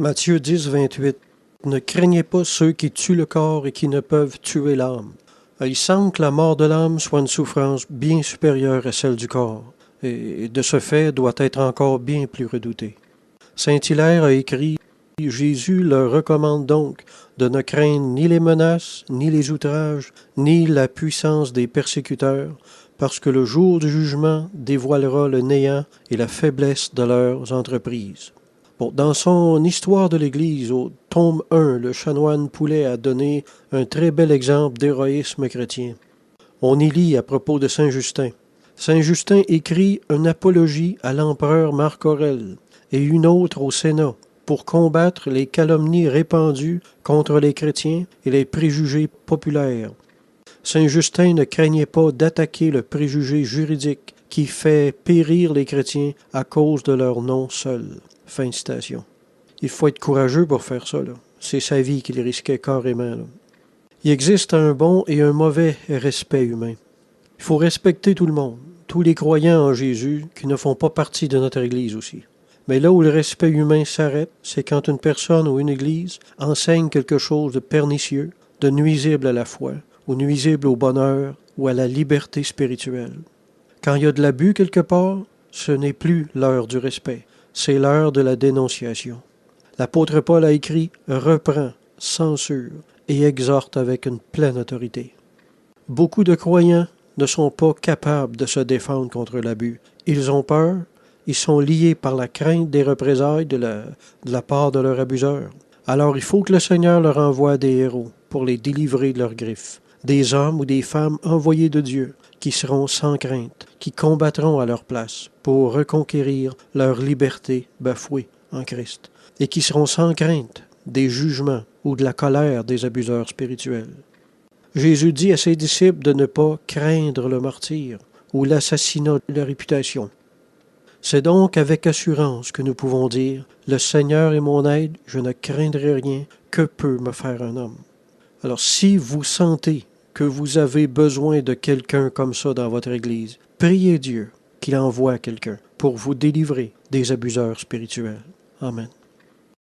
Matthieu 10, 28. Ne craignez pas ceux qui tuent le corps et qui ne peuvent tuer l'âme. Il semble que la mort de l'âme soit une souffrance bien supérieure à celle du corps, et de ce fait doit être encore bien plus redoutée. Saint Hilaire a écrit « Jésus leur recommande donc de ne craindre ni les menaces, ni les outrages, ni la puissance des persécuteurs, parce que le jour du jugement dévoilera le néant et la faiblesse de leurs entreprises. » Bon, dans son Histoire de l'Église, au tome 1, le chanoine Poulet a donné un très bel exemple d'héroïsme chrétien. On y lit à propos de Saint Justin. Saint Justin écrit une apologie à l'empereur Marc Aurèle et une autre au Sénat pour combattre les calomnies répandues contre les chrétiens et les préjugés populaires. Saint Justin ne craignait pas d'attaquer le préjugé juridique qui fait périr les chrétiens à cause de leur nom seul. Fin de citation. Il faut être courageux pour faire ça, là. C'est sa vie qu'il risquait carrément, là. Il existe un bon et un mauvais respect humain. Il faut respecter tout le monde, tous les croyants en Jésus qui ne font pas partie de notre Église aussi. Mais là où le respect humain s'arrête, c'est quand une personne ou une Église enseigne quelque chose de pernicieux, de nuisible à la foi, ou nuisible au bonheur ou à la liberté spirituelle. Quand il y a de l'abus quelque part, ce n'est plus l'heure du respect, c'est l'heure de la dénonciation. L'apôtre Paul a écrit « reprend, censure et exhorte avec une pleine autorité ». Beaucoup de croyants ne sont pas capables de se défendre contre l'abus. Ils ont peur, ils sont liés par la crainte des représailles de la part de leurs abuseurs. Alors il faut que le Seigneur leur envoie des héros pour les délivrer de leurs griffes, des hommes ou des femmes envoyés de Dieu qui seront sans crainte, qui combattront à leur place pour reconquérir leur liberté bafouée en Christ, et qui seront sans crainte des jugements ou de la colère des abuseurs spirituels. Jésus dit à ses disciples de ne pas craindre le martyre ou l'assassinat de la réputation. C'est donc avec assurance que nous pouvons dire « Le Seigneur est mon aide, je ne craindrai rien, que peut me faire un homme ?» Alors si vous sentez que vous avez besoin de quelqu'un comme ça dans votre Église, priez Dieu qu'il envoie quelqu'un pour vous délivrer des abuseurs spirituels. Amen.